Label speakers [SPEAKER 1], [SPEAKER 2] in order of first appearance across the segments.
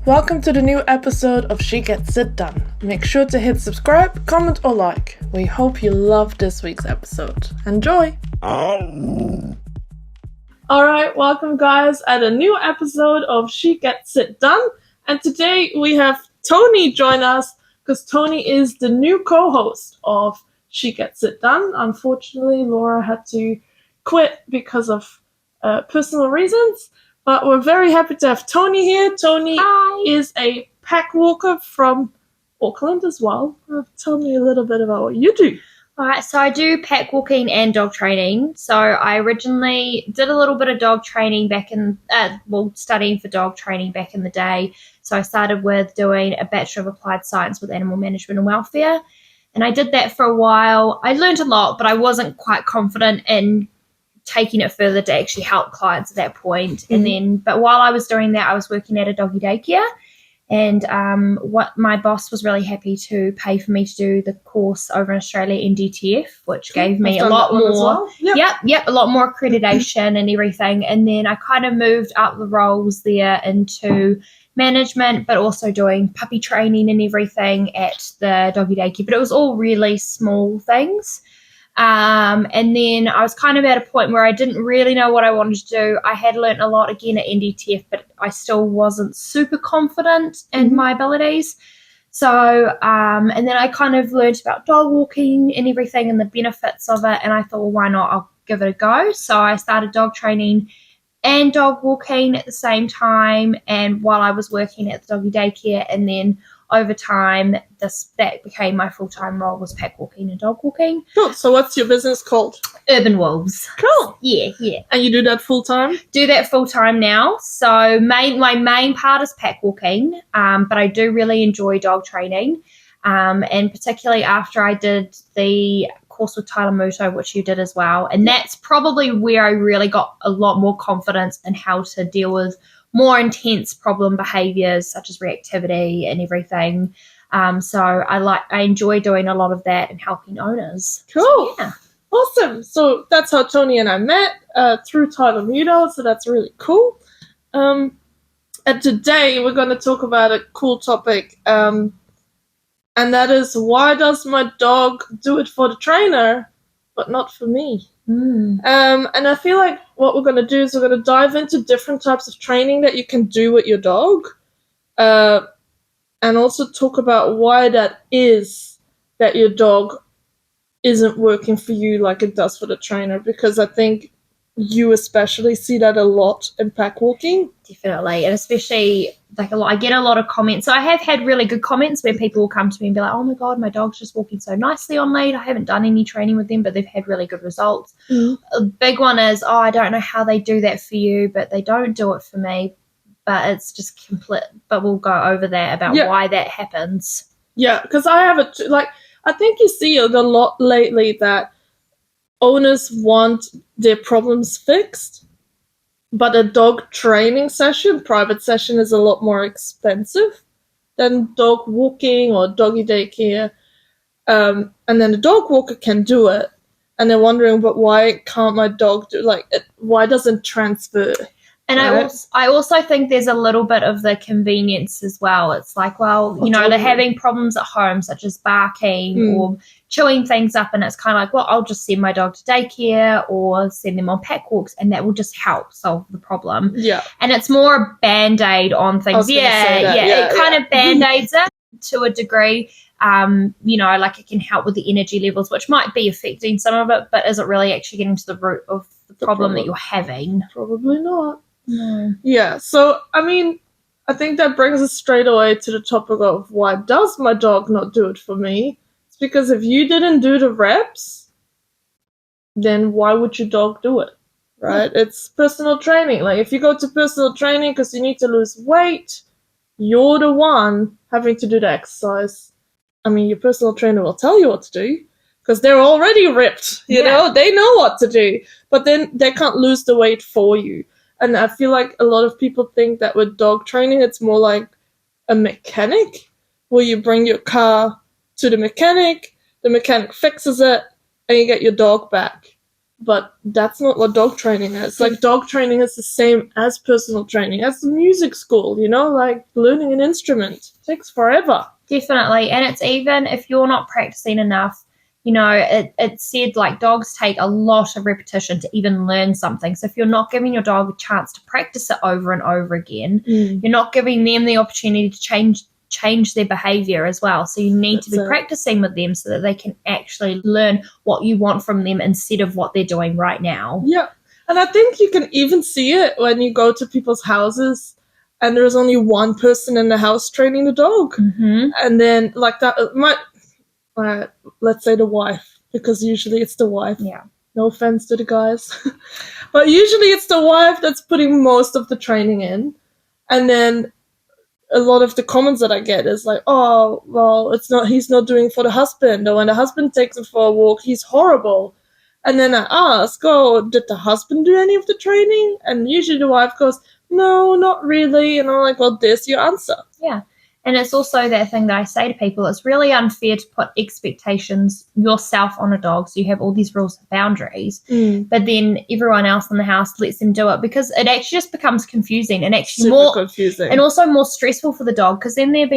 [SPEAKER 1] Welcome to the new episode of She Gets It Done. Make sure to hit subscribe, comment or like. We hope you love this week's episode. Enjoy! Alright, welcome guys at a new episode of She Gets It Done. And today we have Tony join us because Tony is the new co-host of She Gets It Done. Unfortunately, Laura had to quit because of personal reasons. But we're very happy to have Tony here. Tony is a pack walker from Auckland as well. Tell me a little bit about what you do.
[SPEAKER 2] Alright, so I do pack walking and dog training. So I originally did a little bit of dog training back in, studying for dog training back in the day. So I started with doing a Bachelor of Applied Science with Animal Management and Welfare. And I did that for a while. I learned a lot, but I wasn't quite confident in taking it further to actually help clients at that point.
[SPEAKER 1] Mm-hmm.
[SPEAKER 2] But while I was doing that, I was working at a doggy daycare, and what my boss was really happy to pay for me to do the course over in Australia in DTF, which gave me a lot more, a lot more accreditation and everything. And then I kind of moved up the roles there into management, but also doing puppy training and everything at the doggy daycare. But it was all really small things. And then I was kind of at a point where I didn't really know what I wanted to do. I had learnt a lot again at NDTF, but I still wasn't super confident in my abilities. So, and then I kind of learnt about dog walking and everything and the benefits of it. And I thought, well, why not? I'll give it a go. So I started dog training and dog walking at the same time, and while I was working at the doggy daycare, and then over time, that became my full-time role, was pack walking and dog walking.
[SPEAKER 1] Cool. So what's your business called?
[SPEAKER 2] Urban Wolves.
[SPEAKER 1] Cool.
[SPEAKER 2] Yeah.
[SPEAKER 1] And you do that full-time?
[SPEAKER 2] Do that full-time now. So my main part is pack walking, but I do really enjoy dog training, and particularly after I did the course with Tyler Muto, which you did as well. And that's probably where I really got a lot more confidence in how to deal with more intense problem behaviors such as reactivity and everything. So I enjoy doing a lot of that and helping owners.
[SPEAKER 1] Cool.
[SPEAKER 2] So, yeah.
[SPEAKER 1] Awesome. So that's how Tony and I met through Tyler Muto. So that's really cool. And today we're going to talk about a cool topic. And that is, why does my dog do it for the trainer, but not for me? And I feel like what we're going to do is we're going to dive into different types of training that you can do with your dog, and also talk about why that is that your dog isn't working for you like it does for the trainer, because I think you especially see that a lot in pack walking.
[SPEAKER 2] Definitely, and especially I get a lot of comments. So I have had really good comments where people will come to me and be like, "Oh my god, my dog's just walking so nicely on lead. I haven't done any training with them, but they've had really good results." A big one is, "Oh, I don't know how they do that for you, but they don't do it for me." But it's just complete. But we'll go over that about why that happens.
[SPEAKER 1] Yeah, because I have I think you see it a lot lately that owners want their problems fixed, but a dog training session, private session, is a lot more expensive than dog walking or doggy daycare. And then the dog walker can do it, and they're wondering, but why can't my dog do it? Why doesn't transfer?
[SPEAKER 2] And right? I also think there's a little bit of the convenience as well. It's like, well, they're having problems at home, such as barking or chewing things up, and it's kind of like, well, I'll just send my dog to daycare or send them on pack walks, and that will just help solve the problem.
[SPEAKER 1] Yeah.
[SPEAKER 2] And it's more a Band-Aid on things. It kind of Band-Aids it to a degree. It can help with the energy levels, which might be affecting some of it, but is it really actually getting to the root of the problem that you're having?
[SPEAKER 1] Probably not.
[SPEAKER 2] No.
[SPEAKER 1] Yeah, so, I think that brings us straight away to the topic of, why does my dog not do it for me? It's because if you didn't do the reps, then why would your dog do it, right? It's personal training. Like, if you go to personal training because you need to lose weight, you're the one having to do the exercise. Your personal trainer will tell you what to do because they're already ripped, you know? They know what to do, but then they can't lose the weight for you. And I feel like a lot of people think that with dog training, it's more like a mechanic, where you bring your car to the mechanic fixes it, and you get your dog back. But that's not what dog training is. Like, dog training is the same as personal training, as music school, you know, like learning an instrument. It takes forever.
[SPEAKER 2] Definitely. And it's even if you're not practicing enough, you know, it's said like dogs take a lot of repetition to even learn something. So if you're not giving your dog a chance to practice it over and over again, you're not giving them the opportunity to change their behavior as well. So you need to be practicing with them so that they can actually learn what you want from them instead of what they're doing right now.
[SPEAKER 1] Yeah. And I think you can even see it when you go to people's houses and there's only one person in the house training the dog. And then like that might let's say the wife, because usually it's the wife.
[SPEAKER 2] Yeah.
[SPEAKER 1] No offense to the guys. But usually it's the wife that's putting most of the training in. And then a lot of the comments that I get is like, oh, well, he's not doing it for the husband. Or when the husband takes him for a walk, he's horrible. And then I ask, oh, did the husband do any of the training? And usually the wife goes, no, not really. And I'm like, well, there's your answer.
[SPEAKER 2] Yeah. And it's also that thing that I say to people, it's really unfair to put expectations yourself on a dog. So you have all these rules and boundaries, but then everyone else in the house lets them do it, because it actually just becomes confusing and actually
[SPEAKER 1] Super
[SPEAKER 2] more
[SPEAKER 1] confusing.
[SPEAKER 2] And also more stressful for the dog, because then they're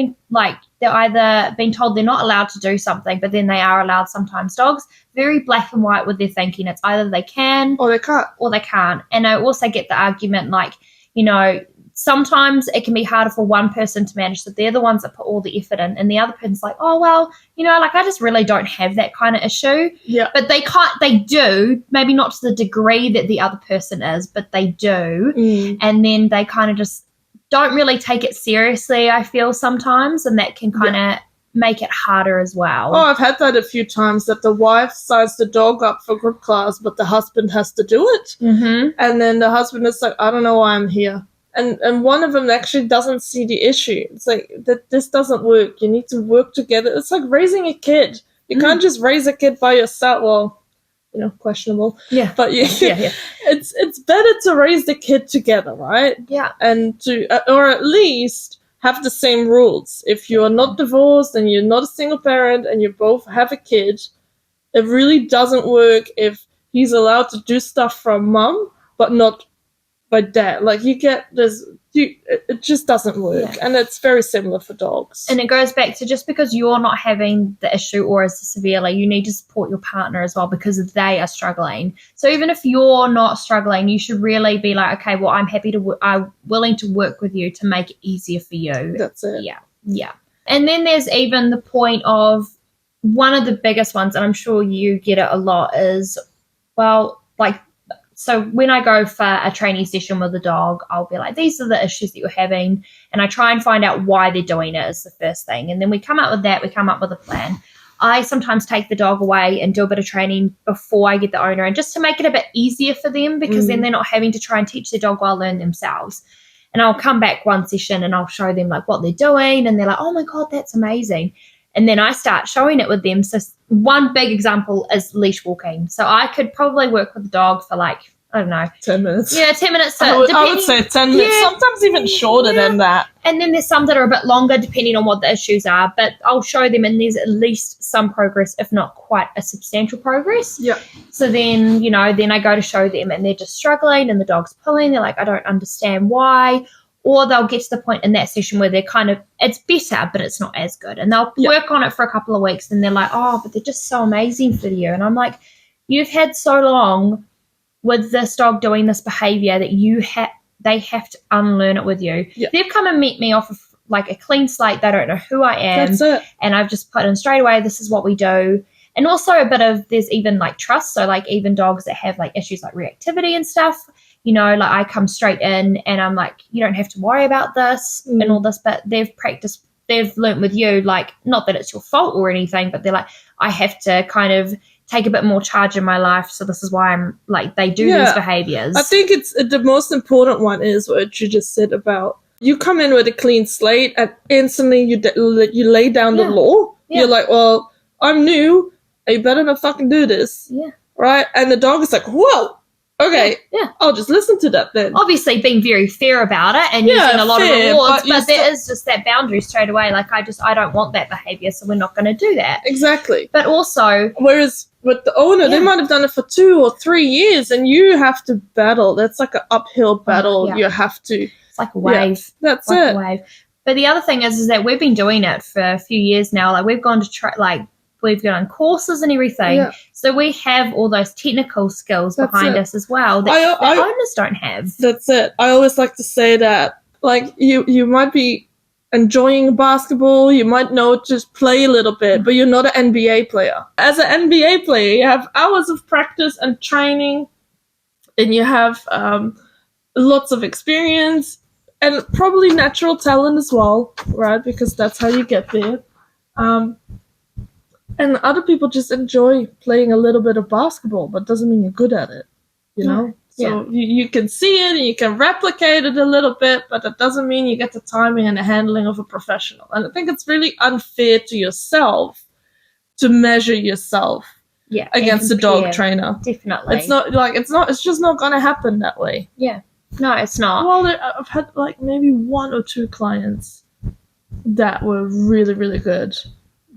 [SPEAKER 2] either being told they're not allowed to do something, but then they are allowed sometimes. Dogs, very black and white with their thinking. It's either they can
[SPEAKER 1] or they can't.
[SPEAKER 2] And I also get the argument like, you know, sometimes it can be harder for one person to manage, so they're the ones that put all the effort in, and the other person's like, oh, well, you know, like I just really don't have that kind of issue.
[SPEAKER 1] Yeah.
[SPEAKER 2] But they do, maybe not to the degree that the other person is, but they do. And then they kind of just don't really take it seriously, I feel sometimes, and that can kind of make it harder as well.
[SPEAKER 1] Oh, I've had that a few times, that the wife signs the dog up for group class, but the husband has to do it. And then the husband is like, I don't know why I'm here. And one of them actually doesn't see the issue. It's like, that this doesn't work. You need to work together. It's like raising a kid. You can't just raise a kid by yourself. Well, you know, questionable.
[SPEAKER 2] Yeah.
[SPEAKER 1] But it's better to raise the kid together, right?
[SPEAKER 2] Yeah.
[SPEAKER 1] And to, or at least have the same rules. If you're not divorced and you're not a single parent and you both have a kid, it really doesn't work if he's allowed to do stuff from mom, but not by dad. Like, it just doesn't work. And it's very similar for dogs.
[SPEAKER 2] And it goes back to, just because you're not having the issue or as severely, you need to support your partner as well, because they are struggling. So even if you're not struggling, you should really be like, okay, well, I'm willing to work with you to make it easier for you.
[SPEAKER 1] That's it.
[SPEAKER 2] Yeah. And then there's even the point of, one of the biggest ones, and I'm sure you get it a lot, is, well, like, so when I go for a training session with a dog, I'll be like, these are the issues that you're having. And I try and find out why they're doing it is the first thing. And then we come up with that. We come up with a plan. I sometimes take the dog away and do a bit of training before I get the owner, and just to make it a bit easier for them, because then they're not having to try and teach their dog while learn themselves. And I'll come back one session and I'll show them like what they're doing. And they're like, oh my God, that's amazing. And then I start showing it with them. So one big example is leash walking. So I could probably work with the dog for like, I don't know,
[SPEAKER 1] 10 minutes.
[SPEAKER 2] Yeah, 10 minutes.
[SPEAKER 1] I would say 10 minutes, sometimes even shorter than that.
[SPEAKER 2] And then there's some that are a bit longer depending on what the issues are. But I'll show them, and there's at least some progress, if not quite a substantial progress.
[SPEAKER 1] Yeah.
[SPEAKER 2] So then, you know, then I go to show them and they're just struggling and the dog's pulling. They're like, I don't understand why. Or they'll get to the point in that session where they're kind of, it's better, but it's not as good. And they'll work on it for a couple of weeks, and they're like, oh, but they're just so amazing for you. And I'm like, you've had so long with this dog doing this behavior that they have to unlearn it with you.
[SPEAKER 1] Yeah.
[SPEAKER 2] They've come and met me off of like a clean slate. They don't know who I am.
[SPEAKER 1] That's it.
[SPEAKER 2] And I've just put in straight away, this is what we do. And also a bit of, there's even like trust. So like even dogs that have like issues like reactivity and stuff, you know, like I come straight in and I'm like, you don't have to worry about this and all this, but they've learnt with you, like, not that it's your fault or anything, but they're like, I have to kind of take a bit more charge in my life. So this is why I'm like, they do these behaviors.
[SPEAKER 1] I think it's the most important one is what you just said about, you come in with a clean slate and instantly you lay down the law. Yeah. You're like, well, I'm new. You better not fucking do this.
[SPEAKER 2] Yeah.
[SPEAKER 1] Right? And the dog is like, whoa. okay,
[SPEAKER 2] Yeah.
[SPEAKER 1] I'll just listen to that then.
[SPEAKER 2] Obviously being very fair about it and using a lot of rewards, but there is just that boundary straight away. Like, I don't want that behaviour, so we're not going to do that.
[SPEAKER 1] Exactly.
[SPEAKER 2] But also...
[SPEAKER 1] Whereas with the owner, they might have done it for 2 or 3 years, and you have to battle. That's like an uphill battle. You have to...
[SPEAKER 2] It's like a wave.
[SPEAKER 1] That's
[SPEAKER 2] like
[SPEAKER 1] it.
[SPEAKER 2] A wave. But the other thing is that we've been doing it for a few years now. Like, we've gone to we've done courses and everything. Yeah. So we have all those technical skills behind us as well that owners don't have.
[SPEAKER 1] That's it. I always like to say that, like, you might be enjoying basketball, you might know just play a little bit, but you're not an NBA player. As an NBA player, you have hours of practice and training, and you have lots of experience and probably natural talent as well, right? Because that's how you get there. And other people just enjoy playing a little bit of basketball, but doesn't mean you're good at it, you know? So you can see it and you can replicate it a little bit, but that doesn't mean you get the timing and the handling of a professional. And I think it's really unfair to yourself to measure yourself against a dog trainer.
[SPEAKER 2] Definitely.
[SPEAKER 1] It's just not going to happen that way.
[SPEAKER 2] Yeah. No, it's not.
[SPEAKER 1] Well, I've had like maybe 1 or 2 clients that were really, really good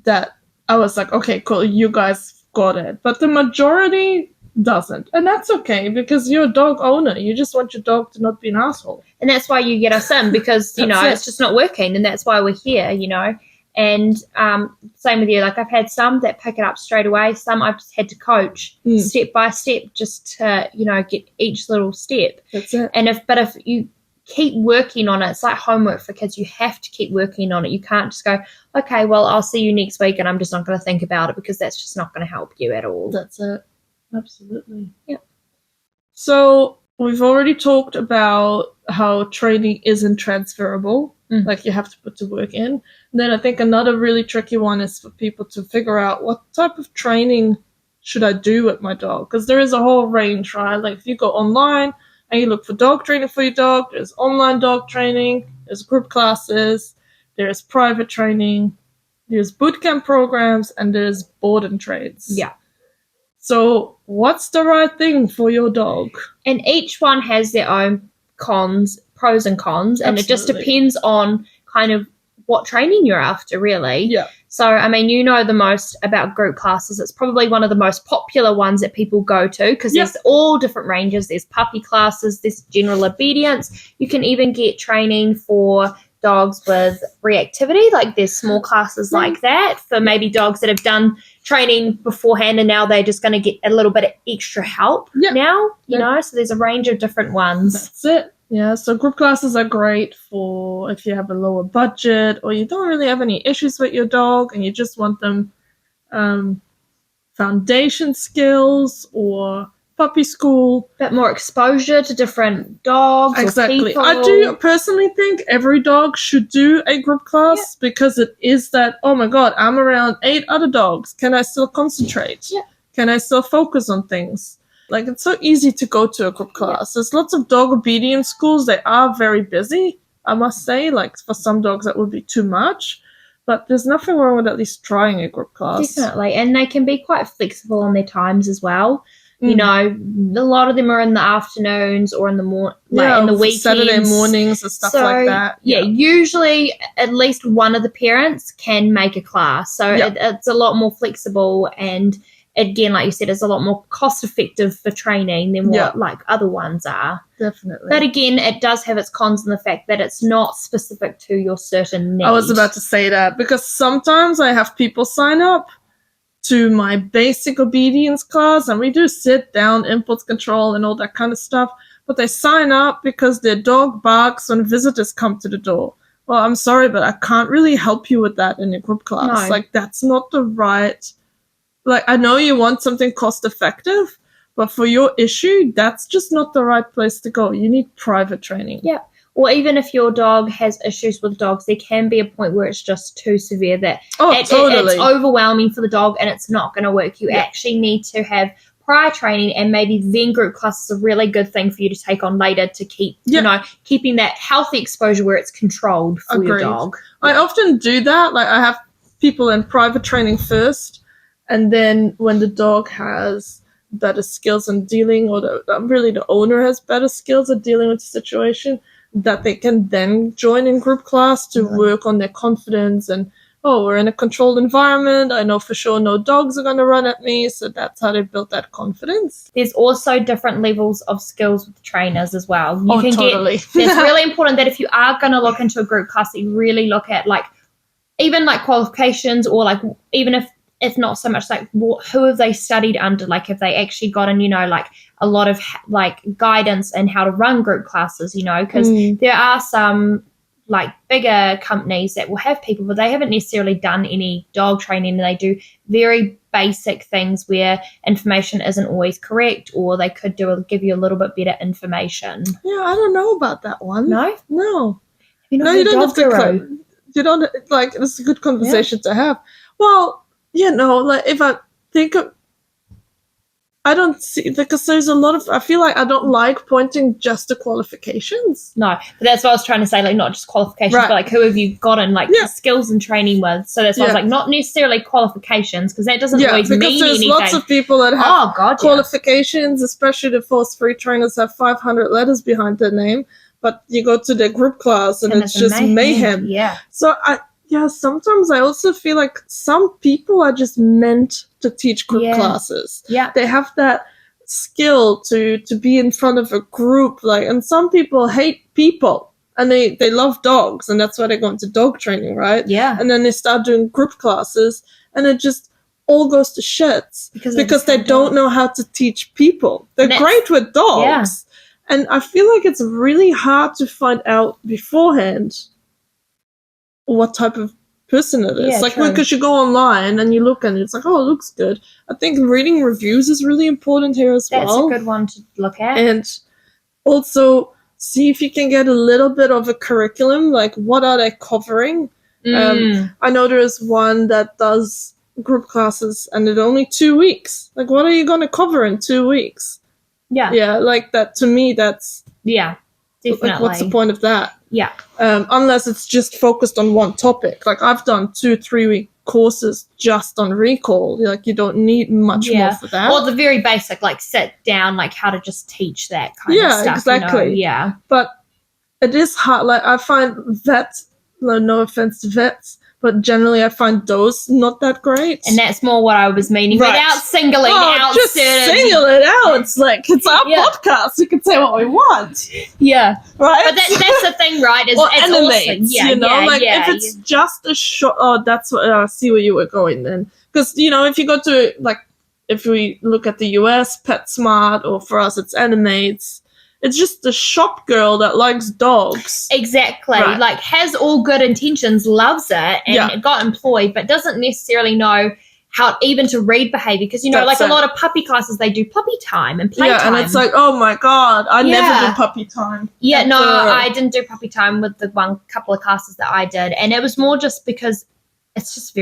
[SPEAKER 1] that I was like, okay, cool, you guys got it. But the majority doesn't. And that's okay, because you're a dog owner. You just want your dog to not be an asshole.
[SPEAKER 2] And that's why you get us in, because, it's just not working. And that's why we're here, And same with you. Like, I've had some that pick it up straight away. Some I've just had to coach step by step just to, get each little step.
[SPEAKER 1] That's it.
[SPEAKER 2] And if you keep working on it, it's like homework for kids. You have to keep working on it. You can't just go, okay, well, I'll see you next week and I'm just not going to think about it, because that's just not going to help you at all.
[SPEAKER 1] That's it. Absolutely.
[SPEAKER 2] Yeah.
[SPEAKER 1] So we've already talked about how training isn't transferable. Like, you have to put the work in. And then I think another really tricky one is for people to figure out, what type of training should I do with my dog? Because there is a whole range, right? Like, if you go online and you look for dog training for your dog, there's online dog training, there's group classes, there's private training, there's bootcamp programs, and there's board and trades.
[SPEAKER 2] Yeah.
[SPEAKER 1] So what's the right thing for your dog?
[SPEAKER 2] And each one has their own pros and cons, and it just depends on kind of what training you're after, really.
[SPEAKER 1] Yeah.
[SPEAKER 2] So, I mean, the most about group classes. It's probably one of the most popular ones that people go to, because there's all different ranges. There's puppy classes, there's general obedience. You can even get training for dogs with reactivity. Like, there's small classes like that for maybe dogs that have done training beforehand and now they're just going to get a little bit of extra help now, So there's a range of different ones.
[SPEAKER 1] That's it. Yeah, so group classes are great for if you have a lower budget or you don't really have any issues with your dog and you just want them foundation skills or puppy school.
[SPEAKER 2] Bit more exposure to different dogs.
[SPEAKER 1] Exactly.
[SPEAKER 2] Or people.
[SPEAKER 1] I do personally think every dog should do a group class because it is that, oh my God, I'm around 8 other dogs. Can I still concentrate?
[SPEAKER 2] Yeah.
[SPEAKER 1] Can I still focus on things? Like, it's so easy to go to a group class. There's lots of dog obedience schools. They are very busy, I must say. Like, for some dogs, that would be too much. But there's nothing wrong with at least trying a group class.
[SPEAKER 2] Definitely. And they can be quite flexible on their times as well. A lot of them are in the afternoons or in the in the weekends.
[SPEAKER 1] Saturday mornings and stuff like that.
[SPEAKER 2] Yeah, usually at least one of the parents can make a class. So it's a lot more flexible, and again, like you said, it's a lot more cost effective for training than what like other ones are.
[SPEAKER 1] Definitely.
[SPEAKER 2] But again, it does have its cons in the fact that it's not specific to your certain need.
[SPEAKER 1] I was about to say that, because sometimes I have people sign up to my basic obedience class, and we do sit down, impulse control and all that kind of stuff, but they sign up because their dog barks when visitors come to the door. Well, I'm sorry, but I can't really help you with that in a group class.
[SPEAKER 2] No.
[SPEAKER 1] Like, that's not the right... Like, I know you want something cost effective, but for your issue, that's just not the right place to go. You need private training.
[SPEAKER 2] Yeah. Or even if your dog has issues with dogs, there can be a point where it's just too severe that
[SPEAKER 1] totally.
[SPEAKER 2] It's overwhelming for the dog and it's not going to work. You actually need to have prior training, and maybe then group class is a really good thing for you to take on later to keep, keeping that healthy exposure where it's controlled for your dog.
[SPEAKER 1] I often do that. Like, I have people in private training first, and then when the dog has better skills in dealing, or really the owner has better skills at dealing with the situation, that they can then join in group class to work on their confidence and, oh, we're in a controlled environment. I know for sure no dogs are going to run at me. So that's how they built that confidence.
[SPEAKER 2] There's also different levels of skills with trainers as well.
[SPEAKER 1] Totally.
[SPEAKER 2] It's really important that if you are going to look into a group class, you really look at like even like qualifications, or like even if not so much like who have they studied under, like have they actually gotten, like a lot of like guidance in how to run group classes, because there are some like bigger companies that will have people, but they haven't necessarily done any dog training, and they do very basic things where information isn't always correct, or they could give you a little bit better information.
[SPEAKER 1] Yeah, I don't know about that one.
[SPEAKER 2] No?
[SPEAKER 1] No.
[SPEAKER 2] You don't have to
[SPEAKER 1] you don't, like, it's a good conversation to have. Well, like if I think of, I don't see, because there's a lot of, I feel like I don't like pointing just to qualifications.
[SPEAKER 2] No, but that's what I was trying to say, like not just qualifications, but like who have you gotten like skills and training with. So that's why I was like, not necessarily qualifications, because that doesn't always mean anything.
[SPEAKER 1] Because there's lots of people that have qualifications, especially the force free trainers have 500 letters behind their name, but you go to their group class and it's just mayhem.
[SPEAKER 2] Yeah.
[SPEAKER 1] So sometimes I also feel like some people are just meant to teach group classes.
[SPEAKER 2] Yeah.
[SPEAKER 1] They have that skill to be in front of a group, like, and some people hate people and they love dogs, and that's why they go into dog training, right?
[SPEAKER 2] Yeah.
[SPEAKER 1] And then they start doing group classes and it just all goes to shit because they don't know how to teach people. They're great with dogs. Yeah. And I feel like it's really hard to find out beforehand what type of person it is. Because you go online and you look and it's like, oh, it looks good. I think reading reviews is really important here as well.
[SPEAKER 2] That's a good one to look at.
[SPEAKER 1] And also see if you can get a little bit of a curriculum, like what are they covering? I know there is one that does group classes and it's only 2 weeks. Like, what are you going to cover in 2 weeks?
[SPEAKER 2] Yeah.
[SPEAKER 1] Yeah, like that, to me, that's...
[SPEAKER 2] Yeah, definitely.
[SPEAKER 1] Like, what's the point of that?
[SPEAKER 2] Yeah.
[SPEAKER 1] Unless it's just focused on one topic. Like, I've done 2-3 week courses just on recall. Like, you don't need much more for that.
[SPEAKER 2] Or the very basic, like, sit down, like, how to just teach that kind of stuff.
[SPEAKER 1] Yeah, exactly.
[SPEAKER 2] Yeah.
[SPEAKER 1] But it is hard. Like, I find vets, no offense to vets, but generally I find those not that great.
[SPEAKER 2] And that's more what I was meaning, without singling out
[SPEAKER 1] just single it out. It's like, it's our podcast. We can say what we want.
[SPEAKER 2] Yeah.
[SPEAKER 1] Right?
[SPEAKER 2] But that's the thing, right? It's
[SPEAKER 1] animates,
[SPEAKER 2] awesome.
[SPEAKER 1] If it's just a short... that's what... I see where you were going then. Because, if you go to, like, if we look at the US, PetSmart, or for us it's Animates, it's just a shop girl that likes dogs.
[SPEAKER 2] Exactly. Right. Like, has all good intentions, loves it, and got employed, but doesn't necessarily know how even to read behavior. Because, a lot of puppy classes, they do puppy time and playtime.
[SPEAKER 1] Yeah, and it's like, oh my God, I never do puppy time.
[SPEAKER 2] Yeah, no, I didn't do puppy time with the couple of classes that I did. And it was more just because it's just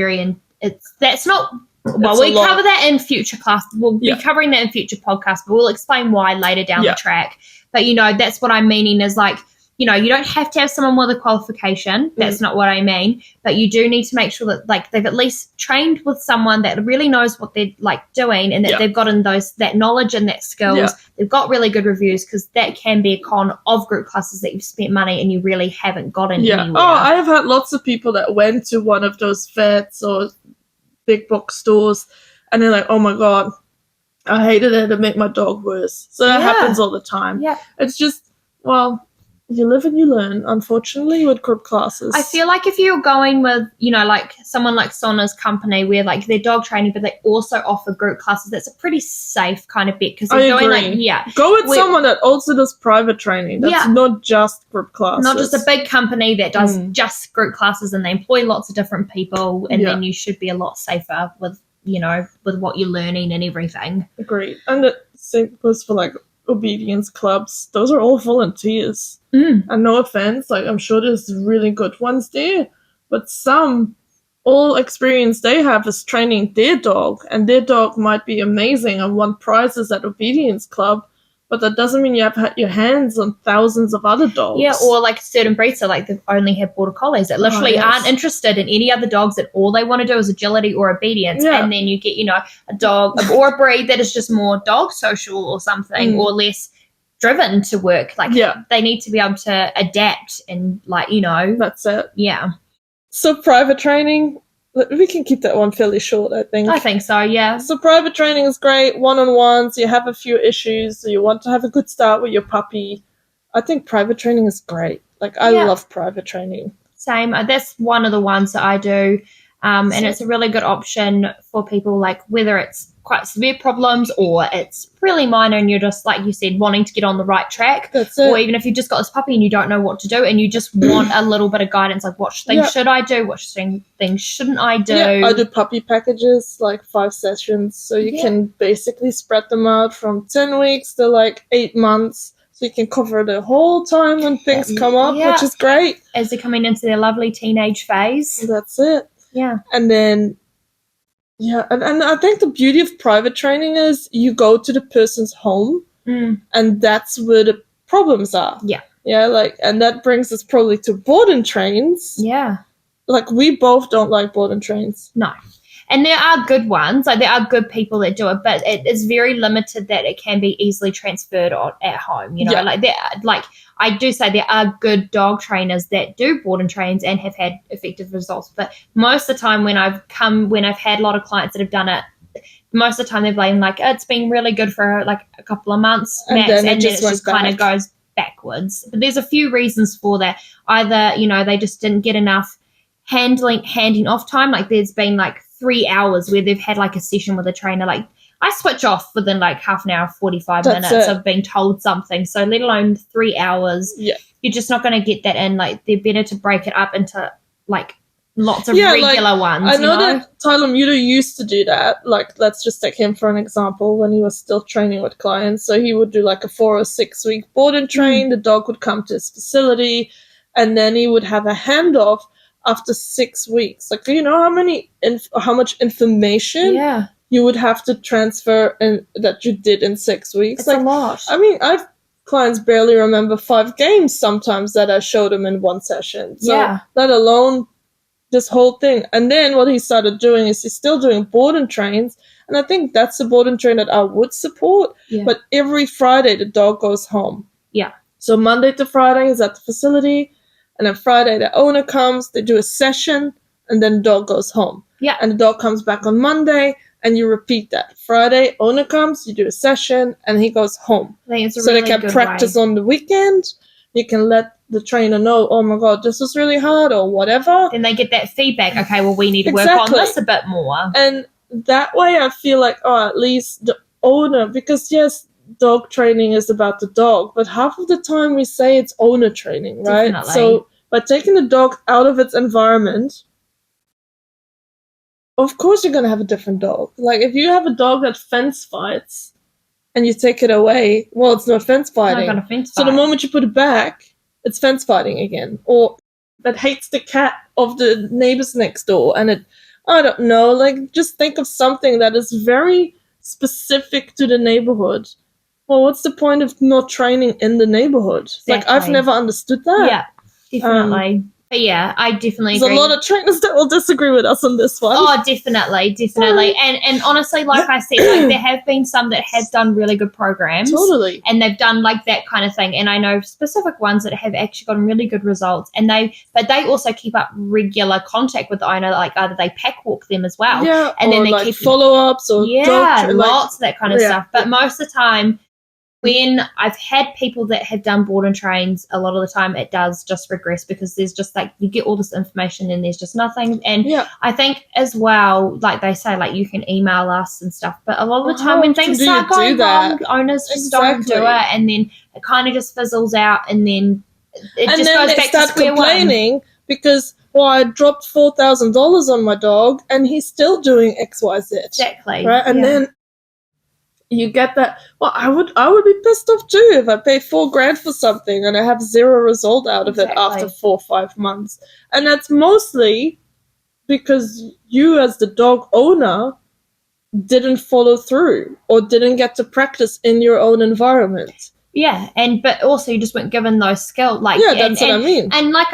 [SPEAKER 2] that's not... Well, we cover that in future class. We'll be covering that in future podcasts, but we'll explain why later down the track. But, that's what I'm meaning is, like, you don't have to have someone with a qualification. That's not what I mean. But you do need to make sure that, like, they've at least trained with someone that really knows what they're, like, doing, and that they've gotten that knowledge and that skills. Yeah. They've got really good reviews, because that can be a con of group classes, that you've spent money and you really haven't gotten anywhere.
[SPEAKER 1] Oh, I have had lots of people that went to one of those vets or big box stores and they're like, oh my God, I hated it, it made my dog worse. So that happens all the time.
[SPEAKER 2] Yeah.
[SPEAKER 1] It's just, well, you live and you learn, unfortunately, with group classes.
[SPEAKER 2] I feel like if you're going with, like someone like Sonna's company, where like they're dog training, but they also offer group classes, that's a pretty safe kind of bet, because they're going like,
[SPEAKER 1] go with someone that also does private training. That's not just group classes.
[SPEAKER 2] Not just a big company that does just group classes and they employ lots of different people, and then you should be a lot safer with, with what you're learning and everything.
[SPEAKER 1] Agreed. And the same goes for like obedience clubs. Those are all volunteers. And no offense, like, I'm sure there's really good ones there, but all experience they have is training their dog, and their dog might be amazing and won prizes at obedience club, but that doesn't mean you have had your hands on thousands of other dogs.
[SPEAKER 2] Yeah, or like certain breeds, so like they only have border collies that literally aren't interested in any other dogs, that all they want to do is agility or obedience. And then you get, a dog or a breed that is just more dog social or something, or less driven to work. Like they need to be able to adapt and
[SPEAKER 1] That's it.
[SPEAKER 2] Yeah.
[SPEAKER 1] So private training, we can keep that one fairly short, I think.
[SPEAKER 2] I think so, yeah.
[SPEAKER 1] So private training is great, one-on-ones, you have a few issues, so you want to have a good start with your puppy. I think private training is great. Like, I love private training.
[SPEAKER 2] Same. That's one of the ones that I do, and it's a really good option for people, like, whether it's quite severe problems or it's really minor and you're just, like you said, wanting to get on the right track.
[SPEAKER 1] That's it.
[SPEAKER 2] Or even if you've just got this puppy and you don't know what to do and you just want a little bit of guidance, like what things should I do, what things shouldn't I do.
[SPEAKER 1] Yeah, I do puppy packages, like 5 sessions, so you can basically spread them out from 10 weeks to like 8 months. So you can cover the whole time when things come up, which is great.
[SPEAKER 2] As they're coming into their lovely teenage phase.
[SPEAKER 1] That's it.
[SPEAKER 2] Yeah.
[SPEAKER 1] And then, and I think the beauty of private training is you go to the person's home, and that's where the problems are.
[SPEAKER 2] Yeah.
[SPEAKER 1] Yeah, and that brings us probably to board and trains.
[SPEAKER 2] Yeah.
[SPEAKER 1] Like, we both don't like board and trains.
[SPEAKER 2] No. And there are good ones, like there are good people that do it, but it is very limited that it can be easily transferred at home. Like I do say there are good dog trainers that do board and trains and have had effective results. But most of the time when I've had a lot of clients that have done it, most of the time they've been like, it's been really good for like a couple of mons max, and then it just kind of goes backwards. But there's a few reasons for that. Either, they just didn't get enough handing off time. Like there's been like 3 hours where they've had like a session with a trainer. Like I switch off within like half an hour, 45 minutes of being told something. So let alone 3 hours. Yeah. You're just not going to get that in. Like they're better to break it up into like lots of regular ones.
[SPEAKER 1] I know that Tyler Muter used to do that. Like, let's just take him for an example when he was still training with clients. So he would do like a 4 or 6 week board and train. The dog would come to his facility and then he would have a handoff after 6 weeks. Like, do you know how much information you would have to transfer that you did in 6 weeks?
[SPEAKER 2] It's like a lot.
[SPEAKER 1] I mean, I've clients barely remember 5 games sometimes that I showed them in one session. So let alone this whole thing. And then what he started doing is he's still doing board and trains. And I think that's the board and train that I would support. Yeah. But every Friday the dog goes home.
[SPEAKER 2] Yeah.
[SPEAKER 1] So Monday to Friday is at the facility. And then Friday, the owner comes, they do a session, and then the dog goes home.
[SPEAKER 2] Yeah.
[SPEAKER 1] And the dog comes back on Monday, and you repeat that. Friday, owner comes, you do a session, and he goes home.
[SPEAKER 2] I think it's a
[SPEAKER 1] so
[SPEAKER 2] really
[SPEAKER 1] they can
[SPEAKER 2] good
[SPEAKER 1] practice
[SPEAKER 2] way.
[SPEAKER 1] On the weekend. You can let the trainer know, oh my God, this was really hard, or whatever.
[SPEAKER 2] Then they get that feedback, okay, well, we need to work on this a bit more.
[SPEAKER 1] And that way I feel like, at least the owner, because yes, dog training is about the dog, but half of the time we say it's owner training, right?
[SPEAKER 2] Definitely.
[SPEAKER 1] So by taking the dog out of its environment, of course you're going to have a different dog. Like if you have a dog that fence fights and you take it away, well, it's not fence fighting.
[SPEAKER 2] It's not gonna fence
[SPEAKER 1] so
[SPEAKER 2] fight.
[SPEAKER 1] The moment you put it back, it's fence fighting again. Or that hates the cat of the neighbors next door, and I don't know, like just think of something that is very specific to the neighborhood. Well, what's the point of not training in the neighborhood?
[SPEAKER 2] Exactly.
[SPEAKER 1] Like I've never understood that.
[SPEAKER 2] Yeah, definitely. But yeah, I definitely
[SPEAKER 1] There's
[SPEAKER 2] agree.
[SPEAKER 1] a lot of trainers that will disagree with us on this one.
[SPEAKER 2] Oh, definitely. And honestly, like I said, like there have been some that have done really good programs.
[SPEAKER 1] Totally.
[SPEAKER 2] And they've done like that kind of thing. And I know specific ones that have actually gotten really good results. But they also keep up regular contact with the owner, like either they pack walk them as well.
[SPEAKER 1] Yeah,
[SPEAKER 2] and then they
[SPEAKER 1] like
[SPEAKER 2] keep
[SPEAKER 1] follow-ups or
[SPEAKER 2] lots of that kind of stuff. But most of the time, when I've had people that have done board and trains, a lot of the time it does just regress because there's just like you get all this information and there's just nothing. And I think as well, like they say, like you can email us and stuff, but a lot of the time when things start going wrong, owners just don't do it, and then it kind of just fizzles out, and then it just goes back to square one.
[SPEAKER 1] Because I dropped $4,000 on my dog and he's still doing XYZ.
[SPEAKER 2] Exactly.
[SPEAKER 1] Right, and then you get that. Well, I would be pissed off too if I pay $4,000 for something and I have zero result out of it after 4 or 5 months. And that's mostly because you, as the dog owner, didn't follow through or didn't get to practice in your own environment.
[SPEAKER 2] Yeah, but also you just weren't given those skills. Like,
[SPEAKER 1] that's what I mean.
[SPEAKER 2] And like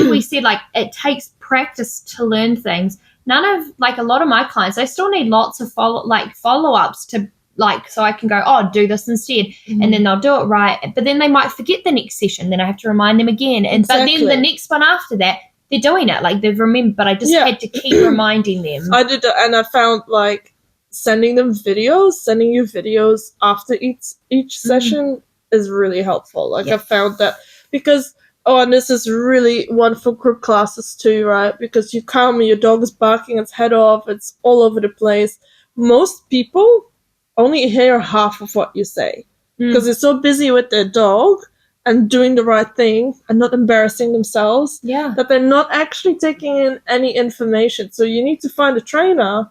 [SPEAKER 2] we said, like, it takes practice to learn things. None of, like, a lot of my clients, they still need lots of follow-ups to, like, so I can go, oh, do this instead, and then they'll do it right. But then they might forget the next session. Then I have to remind them again. And But then the next one after that, they're doing it. Like, they've remembered, but I just had to keep reminding them.
[SPEAKER 1] I did, and I found, like, sending you videos after each session is really helpful. Like, I found that because, and this is really one for group classes too, right? Because you come and your dog is barking its head off, it's all over the place. Most people only hear half of what you say because they're so busy with their dog and doing the right thing and not embarrassing themselves that they're not actually taking in any information. So you need to find a trainer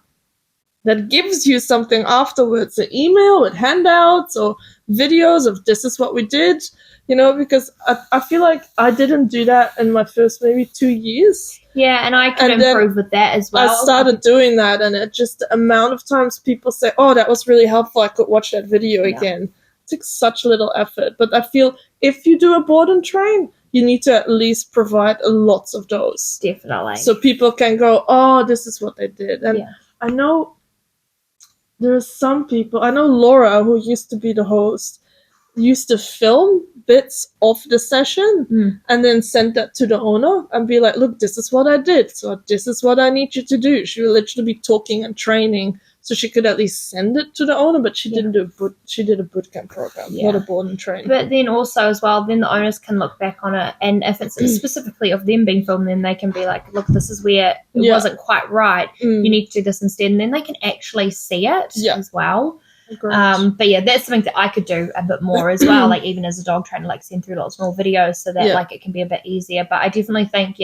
[SPEAKER 1] that gives you something afterwards, an email with handouts or videos of this is what we did, because I feel like I didn't do that in my first maybe 2 years.
[SPEAKER 2] Yeah, and I can improve with that as well.
[SPEAKER 1] I started doing that, and it just the amount of times people say, oh, that was really helpful, I could watch that video again. It takes such little effort. But I feel if you do a board and train, you need to at least provide lots of those.
[SPEAKER 2] Definitely.
[SPEAKER 1] So people can go, oh, this is what they did. And I know there are some people, I know Laura, who used to be the host, used to film bits of the session and then send that to the owner and be like, look, this is what I did, so this is what I need you to do. She would literally be talking and training so she could at least send it to the owner, but she didn't do she did a bootcamp program, not a board and train.
[SPEAKER 2] But then also as well, then the owners can look back on it, and if it's specifically of them being filmed, then they can be like, look, this is where it wasn't quite right, you need to do this instead, and then they can actually see it as well. But that's something that I could do a bit more as well, like even as a dog trainer, like send through lots more videos so that like it can be a bit easier. But I definitely think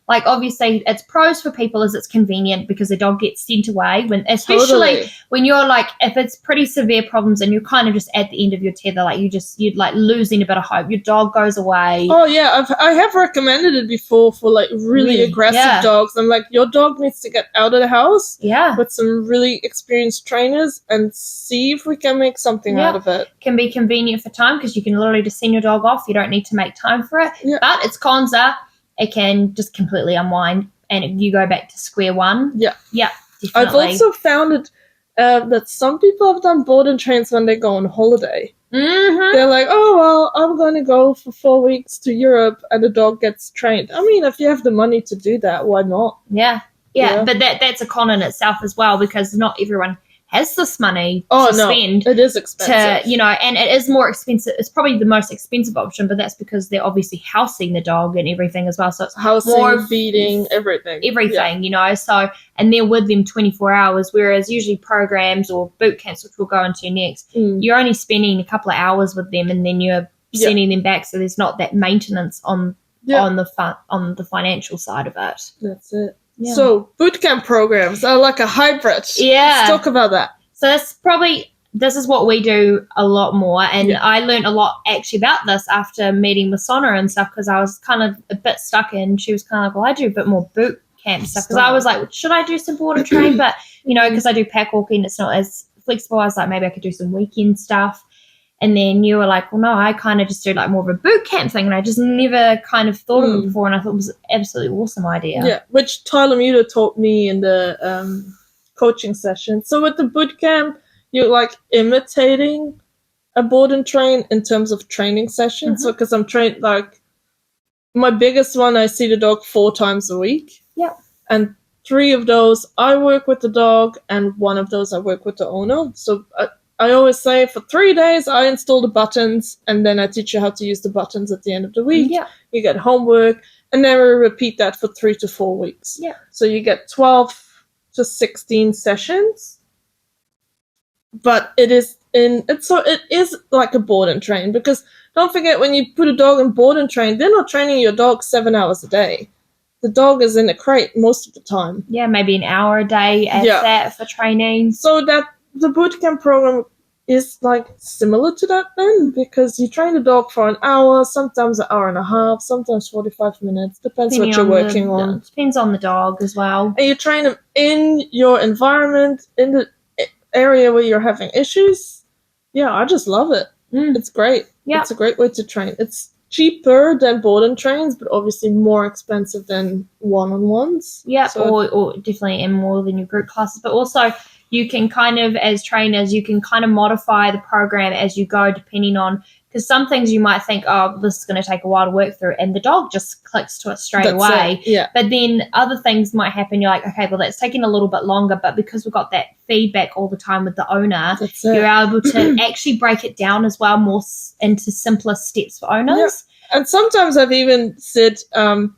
[SPEAKER 2] like obviously it's pros for people is it's convenient because the dog gets sent away especially when you're like, if it's pretty severe problems and you're kind of just at the end of your tether, like you'd like losing a bit of hope, your dog goes away.
[SPEAKER 1] I have recommended it before for like really aggressive dogs. I'm like, your dog needs to get out of the house with some really experienced trainers and see if we can make something out of it.
[SPEAKER 2] Can be convenient for time because you can literally just send your dog off, you don't need to make time for it, but its cons are it can just completely unwind and you go back to square one. Definitely.
[SPEAKER 1] I've also found it that some people have done board and trains when they go on holiday. They're like, oh, well, I'm going to go for 4 weeks to Europe and the dog gets trained. I mean, if you have the money to do that, why not?
[SPEAKER 2] Yeah, but that's a con in itself as well because not everyone has this money to spend.
[SPEAKER 1] It is expensive.
[SPEAKER 2] And it is more expensive. It's probably the most expensive option, but that's because they're obviously housing the dog and everything as well. So it's
[SPEAKER 1] housing, more feeding, everything,
[SPEAKER 2] So, and they're with them 24 hours, whereas usually programs or boot camps, which we'll go into next, you're only spending a couple of hours with them and then you're sending them back. So there's not that maintenance on the financial side of it.
[SPEAKER 1] That's it. Yeah. So bootcamp programs are like a hybrid. Let's talk about that.
[SPEAKER 2] So this is what we do a lot more, and I learned a lot actually about this after meeting with Sonna and stuff because I was kind of a bit stuck in. She was kind of like, well, I do a bit more boot camp stuff because I was like, should I do some board and train? But because I do pack walking, it's not as flexible. I was like, maybe I could do some weekend stuff. And then you were like, well, no, I kind of just do like more of a boot camp thing. And I just never kind of thought of it before. And I thought it was an absolutely awesome idea.
[SPEAKER 1] Yeah, which Tyler Muter taught me in the coaching session. So with the boot camp, you're like imitating a board and train in terms of training sessions. So because I'm trained, like my biggest one, I see the dog 4 times a week.
[SPEAKER 2] Yeah.
[SPEAKER 1] And 3 of those I work with the dog and 1 of those I work with the owner. So I always say for 3 days, I install the buttons and then I teach you how to use the buttons at the end of the week.
[SPEAKER 2] Yeah.
[SPEAKER 1] You get homework and then we repeat that for 3 to 4 weeks.
[SPEAKER 2] Yeah.
[SPEAKER 1] So you get 12 to 16 sessions. But it is like a board and train because don't forget when you put a dog in board and train, they're not training your dog 7 hours a day. The dog is in a crate most of the time.
[SPEAKER 2] Yeah, maybe an hour a day at that for training.
[SPEAKER 1] So that the bootcamp program is like similar to that then because you train the dog for an hour, sometimes an hour and a half, sometimes 45 minutes, depends what you're working on.
[SPEAKER 2] Depends on the dog as well.
[SPEAKER 1] And you train them in your environment, area where you're having issues, yeah, I just love it. It's great. Yeah. It's a great way to train. It's cheaper than board and trains, but obviously more expensive than one-on-ones.
[SPEAKER 2] Yeah, so, or definitely and more than your group classes. But also you can kind of, as trainers, you can kind of modify the program as you go depending on, because some things you might think, oh, this is going to take a while to work through, and the dog just clicks to it straight away.
[SPEAKER 1] Yeah.
[SPEAKER 2] But then other things might happen. You're like, okay, well, that's taking a little bit longer, but because we've got that feedback all the time with the owner, you're able to actually break it down as well, more into simpler steps for owners.
[SPEAKER 1] Yeah. And sometimes I've even said, oh,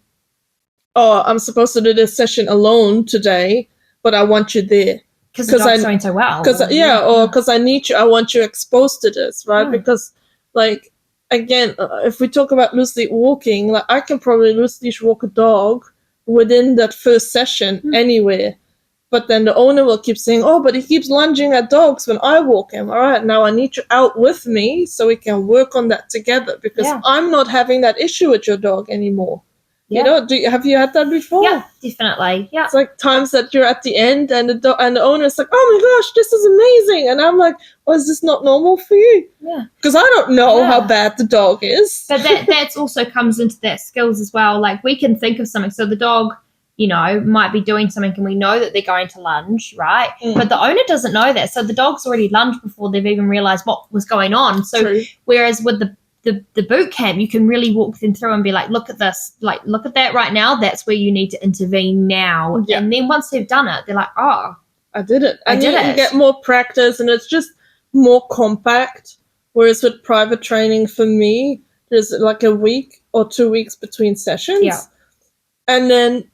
[SPEAKER 1] I'm supposed to do this session alone today, but I want you there.
[SPEAKER 2] Because the dog's doing so well.
[SPEAKER 1] Because I need you, I want you exposed to this, right? Because, like, again, if we talk about loose leash walking, like, I can probably loose leash walk a dog within that first session anywhere. But then the owner will keep saying, oh, but he keeps lunging at dogs when I walk him. All right, now I need you out with me so we can work on that together, because I'm not having that issue with your dog anymore. Yeah. You know, have you had that before?
[SPEAKER 2] Yeah, definitely. Yeah.
[SPEAKER 1] It's like times that you're at the end and the owner's like, oh my gosh, this is amazing. And I'm like, oh, is this not normal for you?
[SPEAKER 2] Yeah.
[SPEAKER 1] Because I don't know how bad the dog is.
[SPEAKER 2] But that's also comes into that skills as well. Like, we can think of something. So the dog, you know, might be doing something and we know that they're going to lunge, right? But the owner doesn't know that. So the dog's already lunged before they've even realized what was going on. So whereas with the boot camp, you can really walk them through and be like, look at this, like, look at that right now. That's where you need to intervene now. Yeah. And then once they've done it, they're like, oh,
[SPEAKER 1] I did it. And you get more practice and it's just more compact. Whereas with private training, for me, there's like a week or 2 weeks between sessions.
[SPEAKER 2] Yeah.
[SPEAKER 1] And then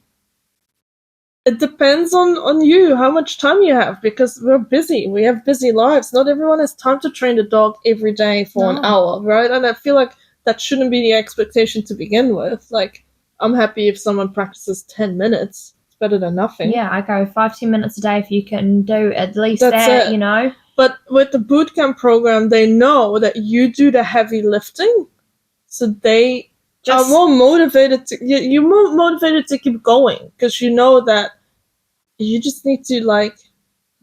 [SPEAKER 1] it depends on you, how much time you have, because we're busy. We have busy lives. Not everyone has time to train the dog every day for an hour, right? And I feel like that shouldn't be the expectation to begin with. Like, I'm happy if someone practices 10 minutes. It's better than nothing.
[SPEAKER 2] Yeah, I go 5-10 minutes a day if you can do at least that, you know.
[SPEAKER 1] But with the bootcamp program, they know that you do the heavy lifting, so they are more motivated you're more motivated to keep going, because you know that you just need to, like,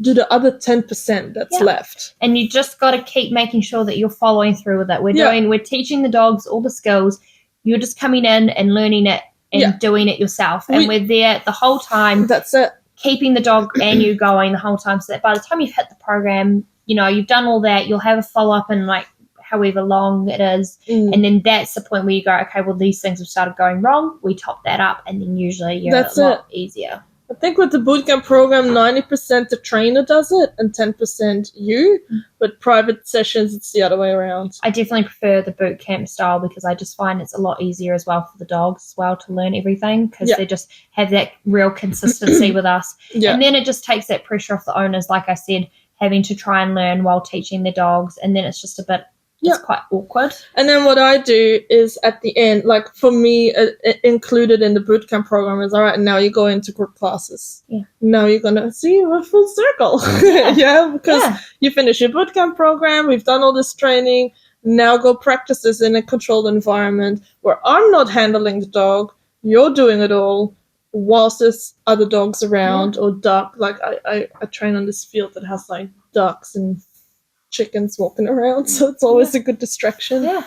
[SPEAKER 1] do the other 10% that's left.
[SPEAKER 2] And you just got to keep making sure that you're following through with it. We're teaching the dogs all the skills. You're just coming in and learning it and doing it yourself. And we're there the whole time.
[SPEAKER 1] That's it.
[SPEAKER 2] Keeping the dog and you going the whole time, so that by the time you've hit the program, you know, you've done all that, you'll have a follow-up in, like, however long it is. And then that's the point where you go, okay, well, these things have started going wrong. We top that up, and then usually you're a lot easier.
[SPEAKER 1] I think with the bootcamp program, 90% the trainer does it and 10% you. With private sessions, it's the other way around.
[SPEAKER 2] I definitely prefer the bootcamp style, because I just find it's a lot easier as well for the dogs as well to learn everything, because they just have that real consistency with us. And then it just takes that pressure off the owners, like I said, having to try and learn while teaching the dogs, and then it's just a bit it's quite awkward. And
[SPEAKER 1] then what I do is at the end, like, for me, included in the bootcamp program is, all right, now you go into group classes.
[SPEAKER 2] Yeah.
[SPEAKER 1] Now you're going to see we're full circle. Because you finish your bootcamp program, we've done all this training, now go practice this in a controlled environment where I'm not handling the dog, you're doing it all, whilst there's other dogs around or duck. Like, I train on this field that has, like, ducks and chickens walking around, so it's always a good distraction. Those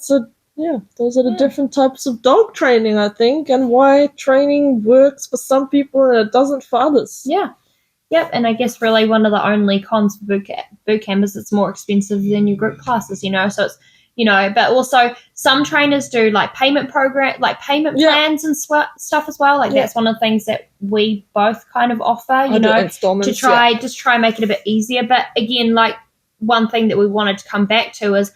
[SPEAKER 1] are the different types of dog training, I think, and why training works for some people and it doesn't for others.
[SPEAKER 2] And I guess really one of the only cons for bootcamp is it's more expensive than your group classes, you know, so it's, you know, but also some trainers do like payment plans and stuff as well. Like that's one of the things that we both kind of offer, you know, to try and make it a bit easier. But again, like, one thing that we wanted to come back to is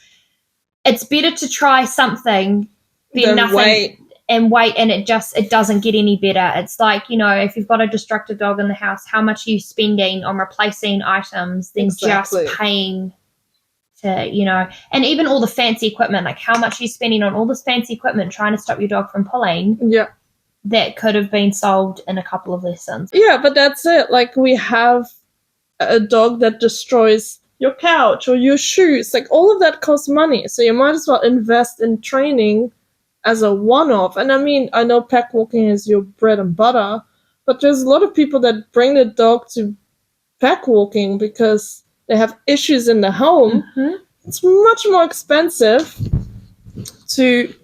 [SPEAKER 2] it's better to try something than nothing and wait, and it doesn't get any better. It's like, you know, if you've got a destructive dog in the house, how much are you spending on replacing items than just paying to, you know, and even all the fancy equipment, like how much are you spending on all this fancy equipment trying to stop your dog from pulling? That could have been solved in a couple of lessons.
[SPEAKER 1] But that's it. Like, we have a dog that destroys your couch or your shoes. Like, all of that costs money, so you might as well invest in training as a one-off. And I mean, I know pack walking is your bread and butter, but there's a lot of people that bring their dog to pack walking because they have issues in the home, it's much more expensive to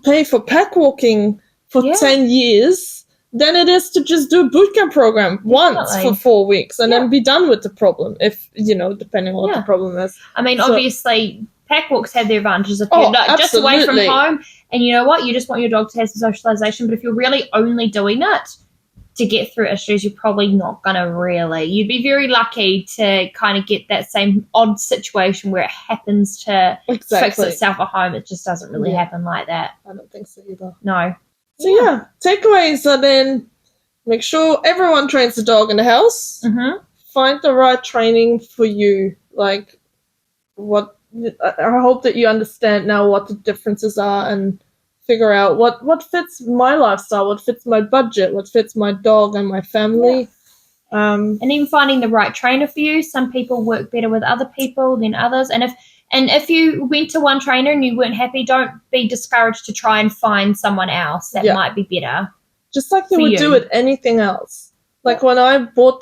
[SPEAKER 1] pay for pack walking for 10 years than it is to just do a bootcamp program once for 4 weeks and then be done with the problem, if, depending on what the problem is.
[SPEAKER 2] I mean, obviously, pack walks have their advantages if you're just away from home and you know what, you just want your dog to have some socialization, but if you're really only doing it to get through issues, you're probably not going to you'd be very lucky to kind of get that same odd situation where it happens to fix itself at home. It just doesn't really happen like that.
[SPEAKER 1] I don't think so either.
[SPEAKER 2] No.
[SPEAKER 1] So takeaways are then make sure everyone trains the dog in the house. Find the right training for you. Like I hope that you understand now what the differences are and figure out what fits my lifestyle, what fits my budget, what fits my dog and my family.
[SPEAKER 2] And even finding the right trainer for you. Some people work better with other people than others. And if you went to one trainer and you weren't happy, don't be discouraged to try and find someone else that might be better.
[SPEAKER 1] Just like you would do with anything else. Like when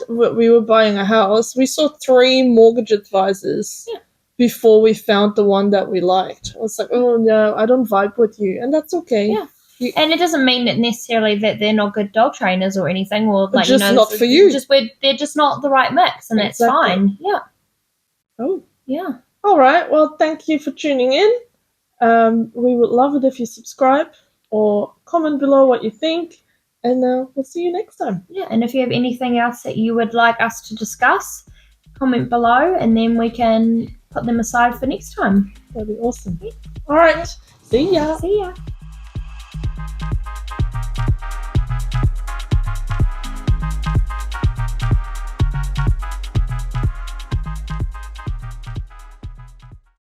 [SPEAKER 1] we were buying a house, we saw 3 mortgage advisors before we found the one that we liked. I was like, oh no, I don't vibe with you. And that's okay.
[SPEAKER 2] Yeah. And it doesn't mean that necessarily that they're not good dog trainers or anything, or like
[SPEAKER 1] just not for you.
[SPEAKER 2] They're just not the right mix, and that's fine. Yeah.
[SPEAKER 1] Oh.
[SPEAKER 2] Yeah.
[SPEAKER 1] All right. Well, thank you for tuning in. We would love it if you subscribe or comment below what you think, and we'll see you next time.
[SPEAKER 2] Yeah. And if you have anything else that you would like us to discuss, comment below, and then we can put them aside for next time.
[SPEAKER 1] That'd be awesome. All right. See ya.
[SPEAKER 2] See ya.